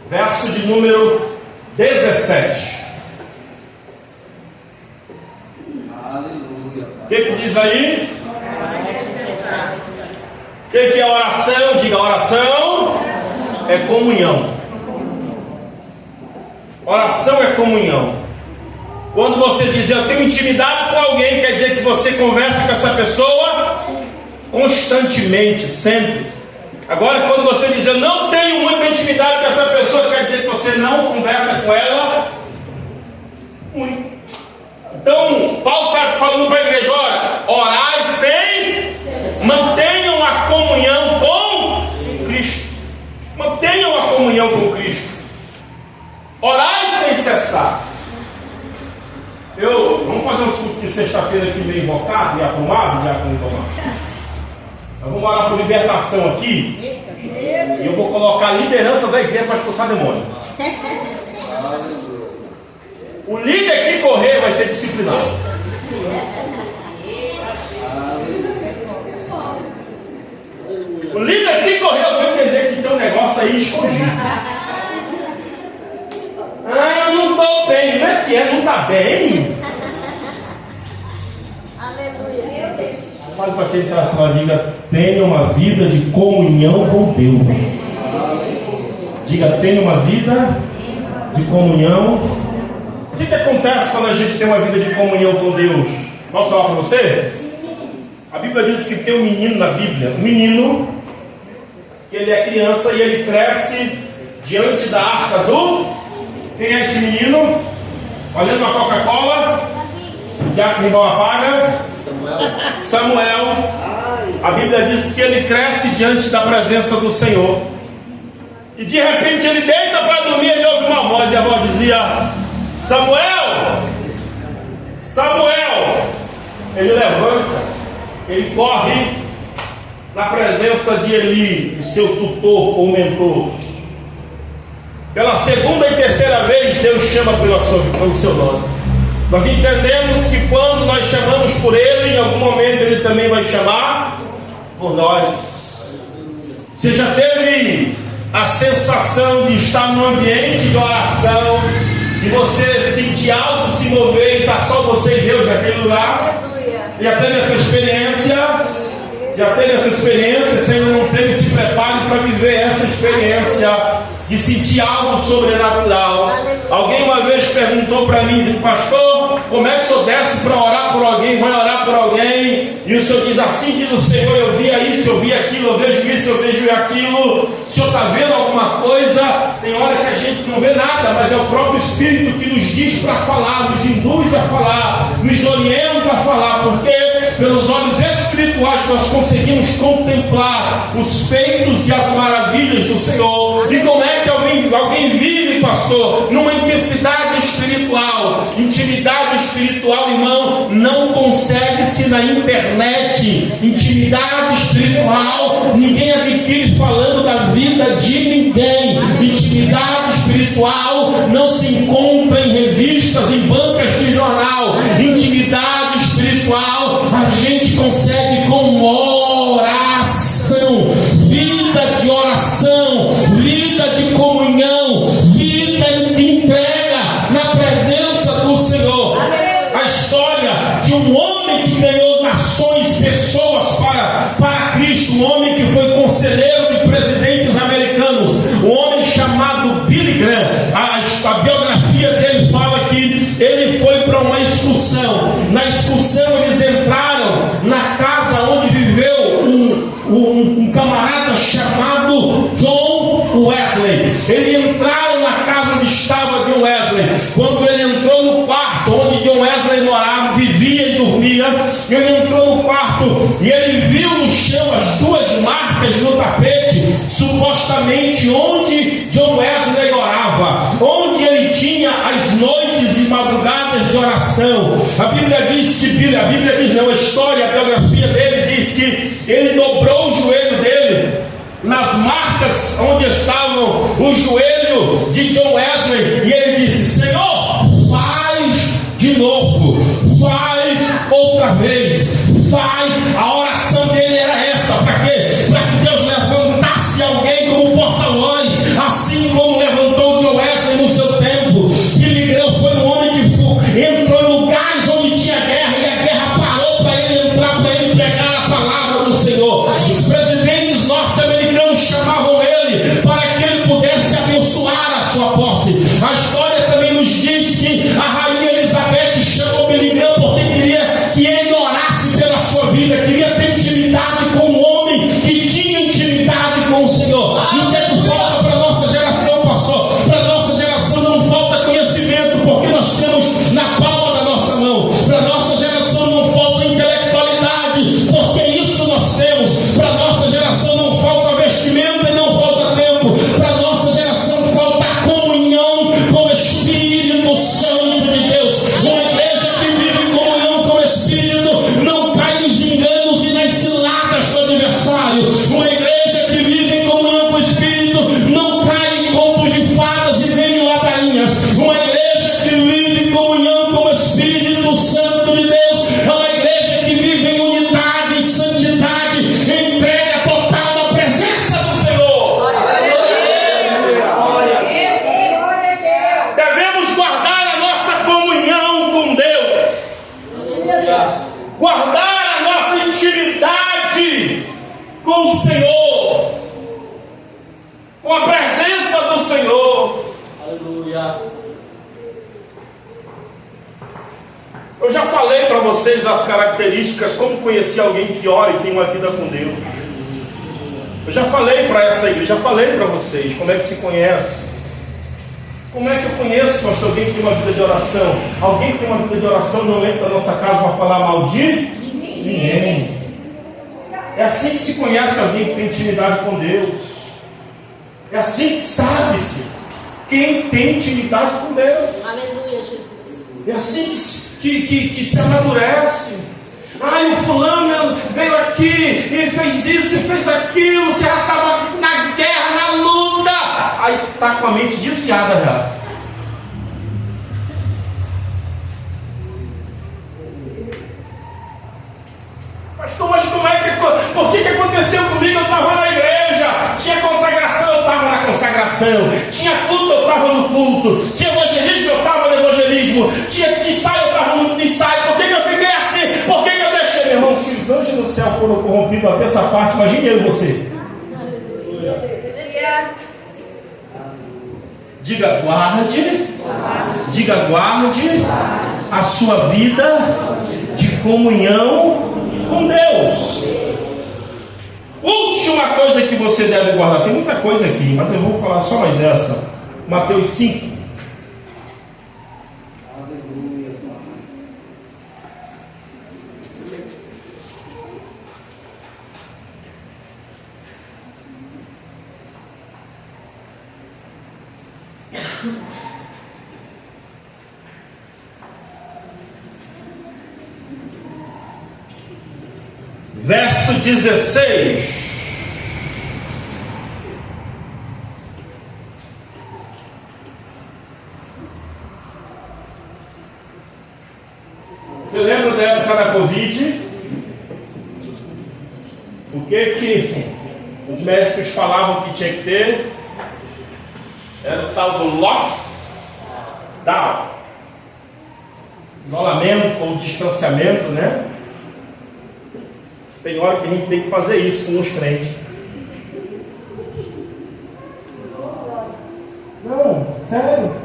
Verso de número 17. Aleluia. O que diz aí? O que é oração? Diga, oração é comunhão. Oração é comunhão. Quando você diz eu tenho intimidade com alguém, quer dizer que você conversa com essa pessoa constantemente, sempre. Agora, quando você diz eu não tenho muita intimidade com essa pessoa, quer dizer que você não conversa com ela muito. Então, Paulo está falando para a igreja: orai sem, mantenham a comunhão com Cristo. Mantenham a comunhão com Cristo. Orai sem cessar. Vamos fazer um culto de sexta-feira aqui meio invocado e aprumado, já com invocado. Nós vamos orar por libertação aqui. E eu vou colocar a liderança da igreja para expulsar demônio. O líder que correr vai ser disciplinado. O líder que correr, eu vou entender que tem um negócio aí escondido. Eu não estou bem. Não é que é? Não está bem? Aleluia. Faz para quem está assim, diga, tenha uma vida de comunhão com Deus. Diga, tenha uma vida de comunhão. O que acontece quando a gente tem uma vida de comunhão com Deus? Posso falar para você? A Bíblia diz que tem um menino na Bíblia, um menino, que ele é criança e ele cresce diante da arca do... Quem é esse menino? Olhando a Coca-Cola, o diácono igual apaga. Samuel. A Bíblia diz que ele cresce diante da presença do Senhor. E de repente ele deita para dormir, ele ouve uma voz e a voz dizia: Samuel! Samuel! Ele levanta, ele corre na presença de Eli, o seu tutor ou mentor. Pela segunda e terceira vez, Deus chama pelo seu nome. Nós entendemos que quando nós chamamos por Ele, em algum momento Ele também vai chamar por nós. Você já teve a sensação de estar num ambiente de oração, de você sentir algo se mover e está só você e Deus naquele lugar? Já teve essa experiência? Já teve essa experiência? Se ainda não teve, se prepare para viver essa experiência de sentir algo sobrenatural. Alguém uma vez perguntou para mim, pastor, como é que o senhor desce para orar por alguém, vai orar por alguém, e o senhor diz assim, diz o Senhor, eu via isso, eu vi aquilo, eu vejo isso, eu vejo aquilo. O senhor está vendo alguma coisa? Tem hora que a gente não vê nada, mas é o próprio Espírito que nos diz para falar, nos induz a falar, nos orienta a falar, porque pelos olhos espirituais nós conseguimos contemplar os feitos e as maravilhas do Senhor. E como é que alguém vive, pastor, numa intensidade espiritual, intimidade espiritual, irmão, não consegue-se na internet. Intimidade espiritual ninguém adquire falando da vida de ninguém. Intimidade espiritual não se encontra em revistas, em bancas de jornal. Intimidade espiritual a gente consegue com oração, vida de oração, vida de comunhão, vida de entrega na presença do Senhor. A história de um homem que ganhou nações, pessoas para Cristo, um homem que foi conselheiro de presidentes americanos, um homem chamado Billy Graham. A biografia dele fala que ele foi para uma excursão. Na excursão eles entraram na casa onde viveu um camarada chamado John Wesley. Eles entraram na casa onde estava John Wesley. Quando ele entrou no quarto onde John Wesley morava, vivia e dormia, ele entrou no quarto e ele viu no chão as duas marcas no tapete, supostamente onde John Wesley orava, onde ele tinha as noites e madrugadas de oração. A Bíblia diz que, a biografia dele diz que ele dobrou o joelho dele nas marcas onde estavam o joelho de John Wesley, e ele disse: Senhor, faz de novo, faz outra vez, faz. A oração dele era essa. Para quê? Para que Deus levantasse alguém como porta-voz, assim como levantou John Wesley no seu tempo. Billy Graham foi um homem que entrou em lugares onde tinha guerra, e a guerra parou para ele entrar, para ele pregar a palavra do Senhor. Os presidentes norte-americanos chamavam ele para que ele pudesse abençoar a sua posse. A história também nos diz que a rainha Elizabeth chamou Billy Graham porque queria que ele orasse pela sua vida, queria ter intimidade com um homem que tinha intimidade com o Senhor. E o que é que falta para a nossa geração, pastor? Para a nossa geração não falta conhecimento, porque nós temos na palma da nossa mão. Para a nossa geração não falta intelectualidade, porque isso nós temos. Para a nossa geração não falta vestimenta e não falta tempo. Para a nossa geração falta comunhão com o Espírito Santo de Deus. Uma igreja que vive em comunhão com o Espírito não cai nos enganos e nas ciladas do adversário. Uma igreja que vive em comunhão com o Espírito não cai em contos de fadas e nem em ladainhas. Uma igreja que vive em comunhão com o Espírito Santo de Deus é uma igreja que vive em unidade, em santidade, em entrega total na presença do Senhor. Devemos guardar a nossa comunhão com Deus, guardar a nossa intimidade com o Senhor, com a presença do Senhor. Aleluia. Eu já falei para vocês as características, como conhecer alguém que ora e tem uma vida com Deus. Eu já falei para essa igreja, já falei para vocês como é que se conhece. Como é que eu conheço, pastor, alguém que tem uma vida de oração? Alguém que tem uma vida de oração não entra na nossa casa para falar mal de ninguém. É assim que se conhece alguém que tem intimidade com Deus. É assim que sabe-se quem tem intimidade com Deus. Aleluia, Jesus. É assim que se amadurece. Ai, o fulano veio aqui e fez isso e fez aquilo. Você já estava na guerra, na luta. Aí está com a mente desviada já. Pastor, mas como é que... Por que aconteceu comigo? Eu estava na igreja. Tinha consagração, eu estava na consagração. Tinha culto, eu estava no culto. Tinha evangelismo, eu estava no evangelismo. Tinha ensaio, eu estava no ensaio. Por que eu fiquei assim? Por que eu deixei? Meu irmão, se os anjos do céu foram corrompidos até essa parte, imagine eu e você. Diga guarde. Diga guarde a sua vida de comunhão com Deus. Última coisa que você deve guardar. Tem muita coisa aqui, mas eu vou falar só mais essa. Mateus 5. verso 16. Você lembra da época da Covid? O que os médicos falavam que tinha que ter? Era o tal do lockdown. Isolamento ou distanciamento, né? Tem hora que a gente tem que fazer isso com os crentes. Não, sério.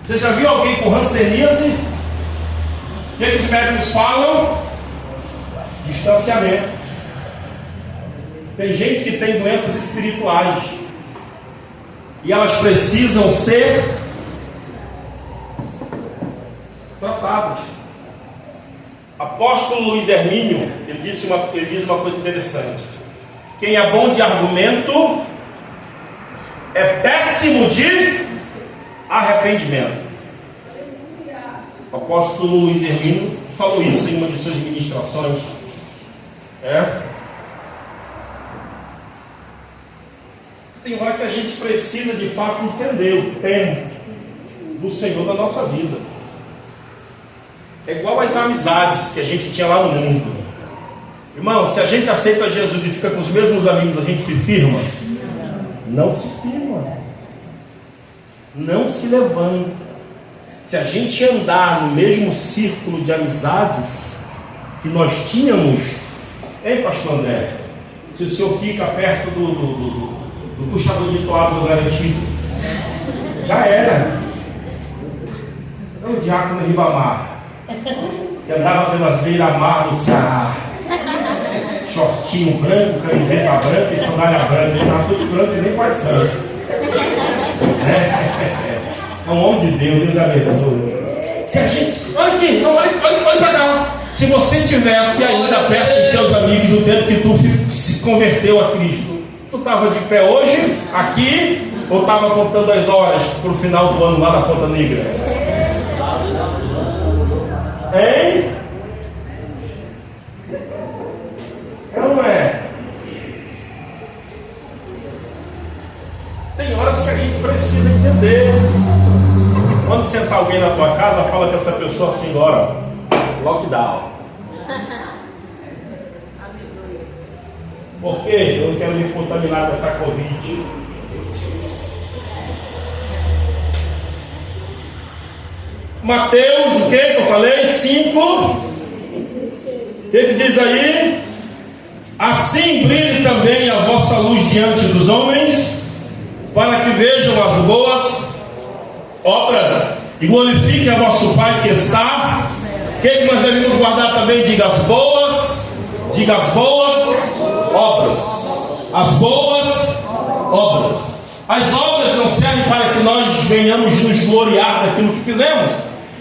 Você já viu alguém com hanseníase? O que os médicos falam? Distanciamento. Tem gente que tem doenças espirituais e elas precisam ser tratadas. Apóstolo Luiz Hermínio, ele diz uma coisa interessante: quem é bom de argumento é péssimo de arrependimento. O apóstolo Luiz Hermínio falou isso em uma de suas ministrações. Tem hora que a gente precisa de fato entender o tempo do Senhor na nossa vida. É igual às amizades que a gente tinha lá no mundo. Irmão, se a gente aceita Jesus e fica com os mesmos amigos, a gente se firma? Não se firma. Não se levanta. Se a gente andar no mesmo círculo de amizades que nós tínhamos, hein, pastor André? Se o senhor fica perto do puxador de toalha do garantido, já era. É o diácono Ribamar, que andava pelas beiras-mar no Ceará, shortinho branco, camiseta branca e sandália branca. Ele estava tudo branco e nem quase santo. É um homem de Deus, Deus abençoe. Se a gente, olha aqui, não, olha para cá. Se você tivesse ainda perto dos teus amigos no tempo que tu se converteu a Cristo, tu estava de pé hoje, aqui, ou estava contando as horas para o final do ano lá na Ponta Negra? Hein? É ou não é? Tem horas que a gente precisa entender. Quando sentar alguém na tua casa, fala com essa pessoa assim agora: lockdown. Por quê? Eu não quero me contaminar dessa Covid. Mateus, o que eu falei? 5. O que diz aí? Assim brilhe também a vossa luz diante dos homens, para que vejam as boas obras e glorifiquem a vosso Pai que está. O que nós devemos guardar também? Diga as boas obras. As boas obras. As obras não servem para que nós venhamos nos gloriar daquilo que fizemos,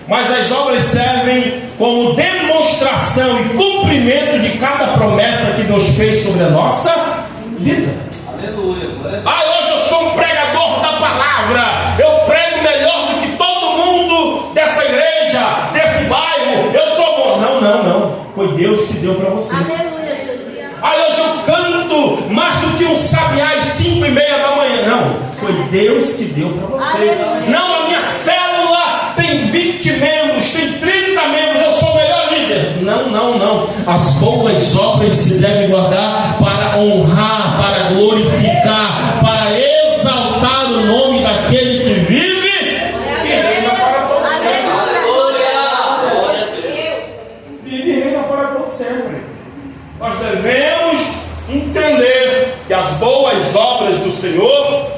mas as obras servem como demonstração e cumprimento de cada promessa que Deus fez sobre a nossa vida. Aleluia. Hoje eu sou um pregador da palavra, eu prego melhor do que todo mundo dessa igreja, desse bairro, eu sou bom. Não, foi Deus que deu para você. Aleluia, Jesus. Hoje eu canto mais do que um sabiá às 5:30 da manhã. Não, foi Deus que deu para você. Aleluia. Não, a minha célula tem 20 membros, tem 30 membros, eu sou o melhor líder. Não. As boas obras se devem guardar para honrar, para glorificar, para exaltar o nome daquele que vive e reina para todo sempre. Vive e reina para todo sempre. Nós devemos entender que as boas obras do Senhor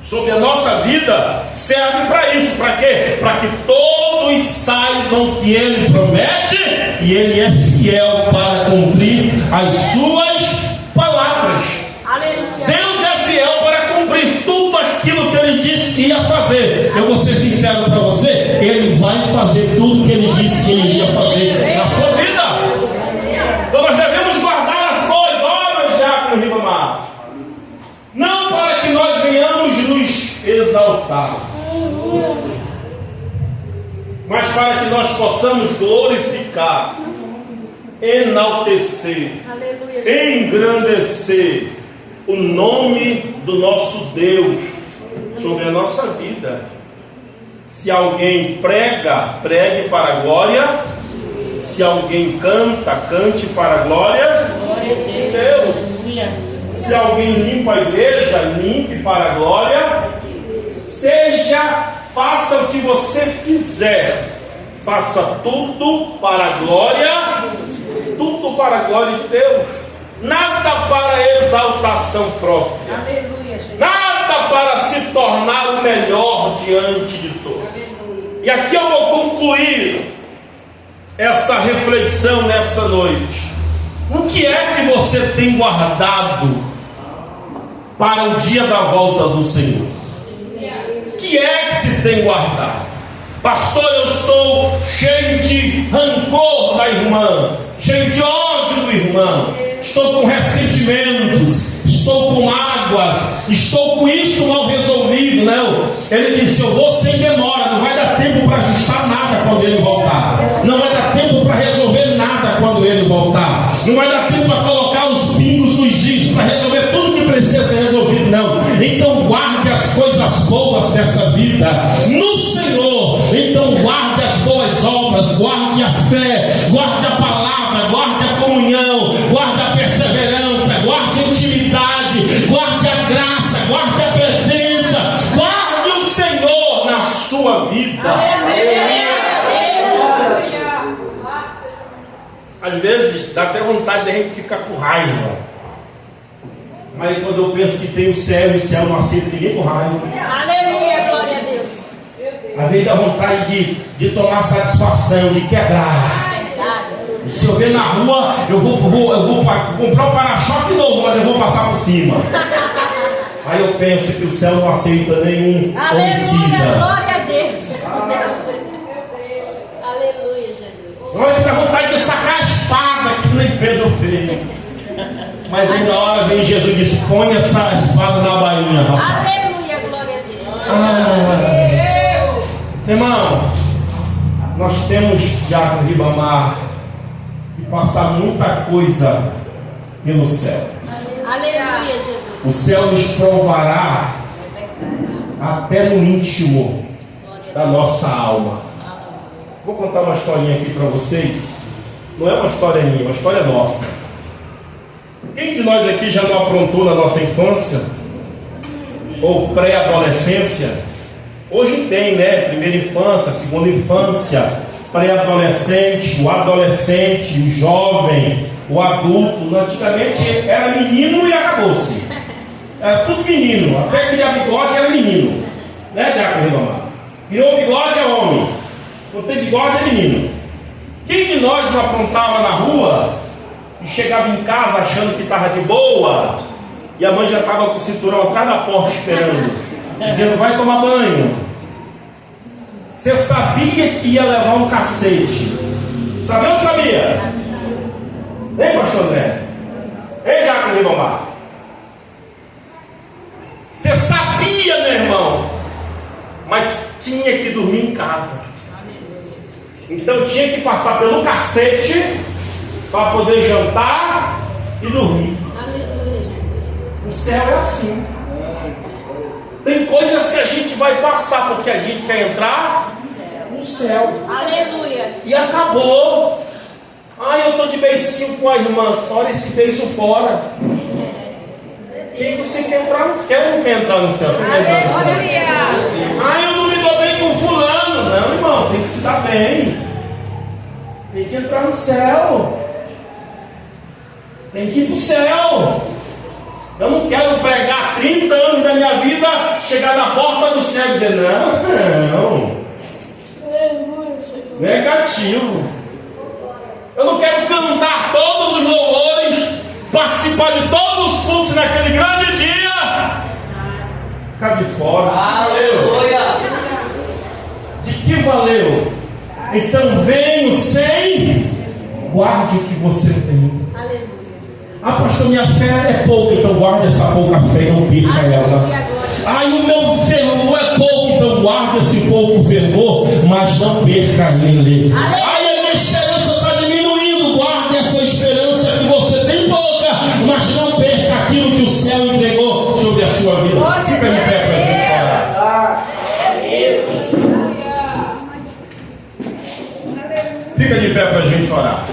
sobre a nossa vida servem para isso. Para quê? Para que todos saibam que Ele promete e Ele é fiel para cumprir as suas palavras. Aleluia. Deus é fiel para cumprir tudo aquilo que Ele disse que ia fazer. Eu vou ser sincero para você, Ele vai fazer tudo que Ele disse que Ele ia fazer na sua vida. Então nós devemos guardar as boas obras, Diácono Ribamar, não para que nós venhamos nos exaltar. mas para que nós possamos glorificar, enaltecer, Aleluia. engrandecer o nome do nosso Deus sobre a nossa vida. Se alguém prega, pregue para a glória. Se alguém canta, cante para a glória de Deus. Se alguém limpa a igreja, limpe para a glória. Faça o que você fizer, faça tudo para a glória de Deus. Nada para exaltação própria. Aleluia, Jesus. Nada para se tornar o melhor diante de todos. E aqui eu vou concluir esta reflexão nesta noite. O que é que você tem guardado para o dia da volta do Senhor? O que é que se tem guardado? Pastor, eu estou cheio de rancor da irmã, cheio de ódio do irmão, estou com ressentimentos, estou com mágoas, estou com isso mal resolvido. Não, ele disse: eu vou sem demora, não vai dar tempo para ajustar nada quando ele voltar, não vai dar tempo para resolver nada quando ele voltar, não vai dar tempo para colocar os pingos nos is, para resolver tudo que precisa ser resolvido. Não, então guarde as coisas boas dessa vida no Senhor. Então guarde as boas obras, guarde a fé, guarde a palavra, guarde a comunhão, guarde a perseverança, guarde a intimidade, guarde a graça, guarde a presença, guarde o Senhor na sua vida. Às vezes dá até vontade de a gente ficar com raiva, mas quando eu penso que tem o céu e o céu não aceita ninguém com raiva. Aleluia, glória a Deus. Às vezes dá vontade de tomar satisfação, de quebrar. Se eu ver na rua, eu vou comprar um para-choque novo, mas eu vou passar por cima. Aí eu penso que o céu não aceita nenhum Aleluia, homicida. glória a Deus. Aleluia, Jesus. Olha, dá vontade de sacar a espada, que nem Pedro fez. Mas aí na hora vem Jesus e diz: põe essa espada na bainha, rapaz. Aleluia, glória a Deus. Irmão, nós temos, Diácono Ribamar, que passar muita coisa pelo céu. Aleluia, Jesus. O céu nos provará até no íntimo da nossa alma. Vou contar uma historinha aqui para vocês. Não é uma história minha, é uma história nossa. Quem de nós aqui já não aprontou na nossa infância? Ou pré-adolescência? Hoje tem, né? Primeira infância, segunda infância, pré-adolescente, o adolescente, o jovem, o adulto. Antigamente era menino e acabou-se. Era tudo menino. Até criar bigode era menino. Né, Diácono Ribamar? Criou bigode é homem. Não tem bigode é menino. Quem de nós não aprontava na rua e chegava em casa achando que estava de boa e a mãe já estava com o cinturão atrás da porta esperando, dizendo: vai tomar banho? Você sabia que ia levar um cacete? Sabia ou não sabia? Hein, pastor André? Hein, Diácono Ribamar? Você sabia, meu irmão, mas tinha que dormir em casa. Então tinha que passar pelo cacete para poder jantar e dormir. O céu é assim. Tem coisas que a gente vai passar porque a gente quer entrar no céu. Aleluia. E acabou. Eu estou de beicinho com a irmã. Olha esse beijo fora. Quem você quer entrar no céu? Quer ou não quer entrar no céu? Eu não me dou bem com fulano. Não, irmão, tem que se dar bem. Tem que entrar no céu. Tem que ir para o céu. Eu não quero pregar 30 anos da minha vida, chegar na porta do céu e dizer: não. Negativo. Eu não quero cantar todos os louvores, participar de todos os cultos naquele grande dia. Ficar de fora. Aleluia. De que valeu? Então venho sem, guarde o que você tem. Aleluia. Pastor, minha fé é pouca, então guarde essa pouca fé e não perca ela. Aleluia, glória. O meu fervor é pouco, então guarde esse pouco fervor, mas não perca ele. Ai, a minha esperança está diminuindo. Guarde essa esperança que você tem pouca, mas não perca aquilo que o céu entregou sobre a sua vida. Fica de pé para a gente orar. Fica de pé para a gente orar.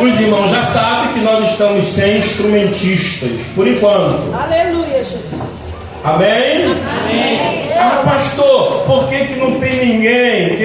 Os irmãos já sabem que nós estamos sem instrumentistas, por enquanto. Aleluia, Jesus. Amém? Amém. Ah, pastor, por que não tem ninguém?